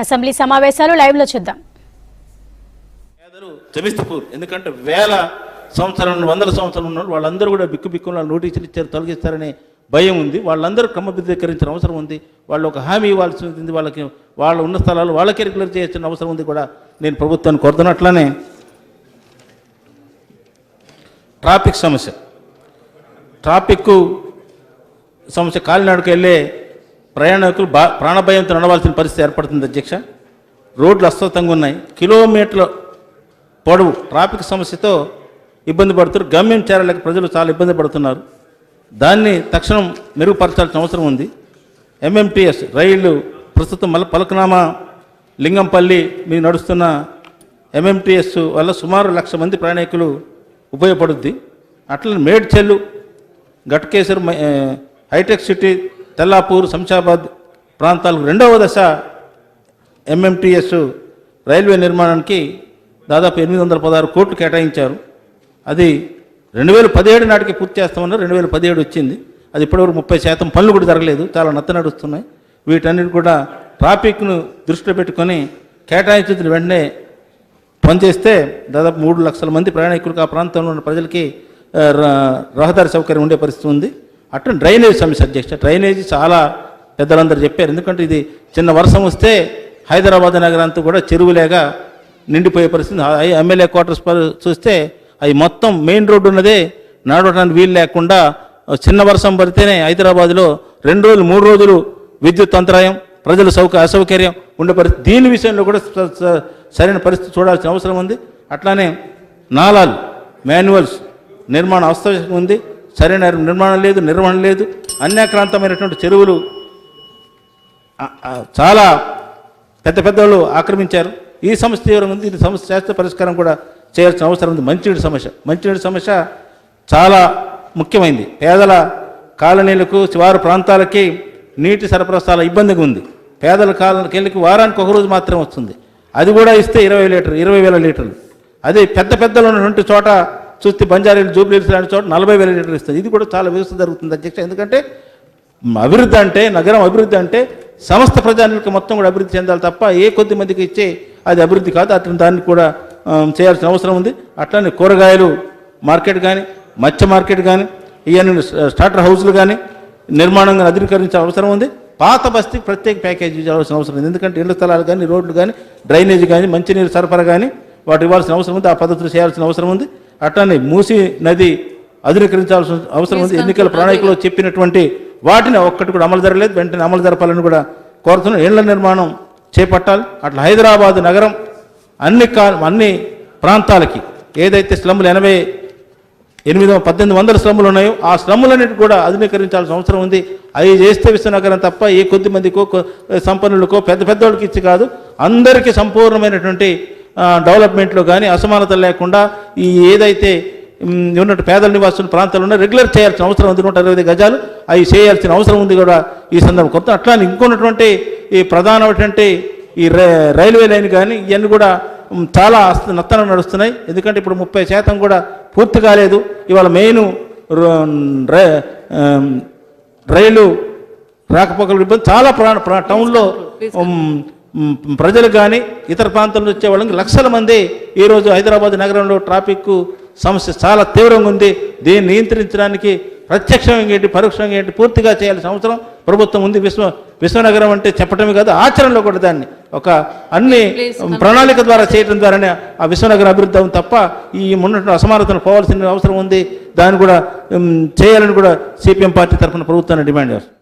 Assembly సమావేశాలు live లో చూద్దాం. ఎందుకంటే వేల సంవత్సరాలు వందల సంవత్సరాలు ఉన్న వాళ్ళందరూ కూడా బిక్కుబిక్కున నోటీసులు ఇచ్చారు, తొలగిస్తారనే భయం ఉంది. వాళ్ళందరూ క్రమబద్ధీకరించిన అవసరం ఉంది. వాళ్ళు ఒక హామీ ఇవ్వాల్సి ఉంది. వాళ్ళకి వాళ్ళు ఉన్న స్థలాలు వాళ్ళకే రెగ్యులర్ చేయాల్సిన అవసరం ఉంది కూడా నేను ప్రభుత్వాన్ని కోరుతున్నట్లనే ట్రాఫిక్ సమస్య కాలినాడుకు వెళ్ళే ప్రయాణికులు ప్రాణభయంతో నడవాల్సిన పరిస్థితి ఏర్పడుతుంది అధ్యక్ష. రోడ్లు అస్తవ్యస్తంగా ఉన్నాయి. కిలోమీటర్ల పొడవు ట్రాఫిక్ సమస్యతో ఇబ్బంది పడుతున్నారు. గమ్యం చేరలేక ప్రజలు చాలా ఇబ్బంది పడుతున్నారు. దాన్ని తక్షణం మెరుగుపరచాల్సిన అవసరం ఉంది. ఎంఎంటీఎస్ రైళ్లు ప్రస్తుతం పలకనామా లింగంపల్లి మీరు నడుస్తున్న ఎంఎంటీఎస్ వల్ల సుమారు 1,00,000 మంది ప్రయాణికులు ఉపయోగపడుద్ది. అట్లనే మేడ్చెల్లు, ఘట్కేసర్, హైటెక్ సిటీ, తెల్లాపూర్, శంషాబాద్ ప్రాంతాలకు 2వ దశ ఎంఎంటీఎస్ రైల్వే నిర్మాణానికి దాదాపు 816 కోట్లు కేటాయించారు. అది 2017 నాటికి పూర్తి చేస్తామన్నారు. 2017 వచ్చింది. అది ఇప్పటివరకు 30% పనులు కూడా జరగలేదు. చాలా నత్త నడుస్తున్నాయి. వీటన్నిటి కూడా ట్రాఫిక్ను దృష్టిలో పెట్టుకొని కేటాయించిన వెంటనే పనిచేస్తే దాదాపు 3 లక్షల మంది ప్రయాణికులకు ఆ ప్రాంతంలో ఉన్న ప్రజలకి రహదారి సౌకర్యం ఉండే పరిస్థితి ఉంది. అట్లా డ్రైనేజ్ సమస్య అధ్యక్ష. డ్రైనేజీ చాలా పెద్దలందరూ చెప్పారు. ఎందుకంటే ఇది చిన్న వర్షం వస్తే హైదరాబాద్ నగరంతా కూడా చెరువులేగా నిండిపోయే పరిస్థితి. ఎమ్మెల్యే క్వార్టర్స్ చూస్తే అవి మొత్తం మెయిన్ రోడ్డు ఉన్నదే నడవడానికి వీలు లేకుండా చిన్న వర్షం పడితేనే హైదరాబాద్లో 2 రోజులు 3 రోజులు విద్యుత్ అంతరాయం, ప్రజల అసౌకర్యం ఉండే పరిస్థితి. దీని విషయంలో కూడా సరైన పరిస్థితి చూడాల్సిన అవసరం ఉంది. అట్లానే నాలాలు మాన్యువల్స్ నిర్మాణం అస్తవ్యస్తంగా ఉంది. సరైన నిర్మాణం లేదు, నిర్వహణ లేదు. అన్యాక్రాంతమైనటువంటి చెరువులు చాలా పెద్దవాళ్ళు ఆక్రమించారు. ఈ సమస్య తీవ్రంగా ఉంది. ఈ సమస్య శాశ్వత పరిష్కారం కూడా చేయాల్సిన అవసరం ఉంది. మంచినీటి సమస్య చాలా ముఖ్యమైనది. పేదల కాలనీలకు, శివారు ప్రాంతాలకి నీటి సరఫరా చాలా ఇబ్బందిగా ఉంది. పేదల కాలనీకి వారానికి 1 రోజు మాత్రమే వస్తుంది. అది కూడా ఇస్తే 20,000 లీటర్లు. అదే పెద్దలు ఉన్నటువంటి చోట చూస్తే బంజారీలు, జూబ్లీహిల్స్ లాంటి చోట 40,000 లీటర్లు ఇస్తుంది. ఇది కూడా చాలా వ్యవస్థ జరుగుతుంది అధ్యక్ష. ఎందుకంటే అభివృద్ధి అంటే, నగరం అభివృద్ధి అంటే సమస్త ప్రజానికి మొత్తం కూడా అభివృద్ధి చెందాలి తప్ప ఏ కొద్ది మందికి ఇచ్చే అది అభివృద్ధి కాదు. అట్లా దాన్ని కూడా చేయాల్సిన అవసరం ఉంది. అట్లనే కూరగాయలు మార్కెట్ కానీ, మత్స్య మార్కెట్ కానీ, ఇవన్నీ స్టార్టర్ హౌస్లు కానీ నిర్మాణంగా అధునీకరించాల్సిన అవసరం ఉంది. పాత బస్తీకి ప్రత్యేక ప్యాకేజీ ఇవ్వాల్సిన అవసరం ఉంది. ఎందుకంటే ఇళ్ల స్థలాలు కానీ, రోడ్లు కానీ, డ్రైనేజ్ కానీ, మంచినీరు సరఫరా కానీ వాటి ఇవ్వాల్సిన అవసరం ఉంది. ఆ పద్ధతులు చేయాల్సిన అవసరం ఉంది. అట్లనే మూసీ నది అధునీకరించాల్సిన అవసరం ఉంది. ఎన్నికల ప్రణాళికలో చెప్పినటువంటి వాటిని ఒక్కటి కూడా అమలు జరగలేదు. వెంటనే అమలు జరపాలని కూడా కోరుతున్నాం. ఇళ్ల నిర్మాణం చేపట్టాలి. అట్లా హైదరాబాద్ నగరం అన్ని ప్రాంతాలకి ఏదైతే స్లమ్ములు 1800 స్లమ్ములు ఉన్నాయో ఆ స్లమ్ములన్నిటి కూడా అధునీకరించాల్సిన అవసరం ఉంది. అవి చేస్తే విశ్వనగరం తప్ప ఏ కొద్ది మందికో, సంపన్నులకో, పెద్దవాళ్ళకి ఇచ్చి కాదు, అందరికీ సంపూర్ణమైనటువంటి డెవలప్మెంట్లో కానీ అసమానతలు లేకుండా ఈ ఏదైతే ఉన్నట్టు పేదల నివాసుల ప్రాంతాలు ఉన్న రెగ్యులర్ చేయాల్సిన అవసరం ఉంది. 125 గజాలు అవి చేయాల్సిన అవసరం ఉంది కూడా ఈ సందర్భం కొత్త. అట్లా ఇంకొన్నటువంటి ఈ ప్రధానమైనటువంటి ఈ రైల్వే లైన్ కానీ ఇవన్నీ కూడా చాలా నత్తన నడుస్తున్నాయి. ఎందుకంటే ఇప్పుడు 30% కూడా పూర్తి కాలేదు. ఇవాళ మెయిన్ రైలు రాకపోకలు ఇబ్బంది చాలా టౌన్లో ప్రజలు కానీ ఇతర ప్రాంతాల నుంచి వచ్చే వాళ్ళకి 1,00,000 మంది ఈరోజు హైదరాబాద్ నగరంలో ట్రాఫిక్ సమస్య చాలా తీవ్రంగా ఉంది. దీన్ని నియంత్రించడానికి ప్రత్యక్షంగా ఏంటి, పరోక్షంగా ఏంటి పూర్తిగా చేయాల్సిన అవసరం ప్రభుత్వం ఉంది. విశ్వనగరం అంటే చెప్పటమే కాదు, ఆచరణలో కూడా దాన్ని ఒక అన్ని ప్రణాళిక ద్వారా చేయడం ద్వారానే ఆ విశ్వనగరం అభివృద్ధి అవుతుంది తప్ప ఈ ఉన్నటువంటి అసమానతను పోవాల్సిన అవసరం ఉంది. దాన్ని కూడా చేయాలని కూడా సిపిఎం పార్టీ తరఫున ప్రభుత్వాన్ని డిమాండ్ చేస్తారు.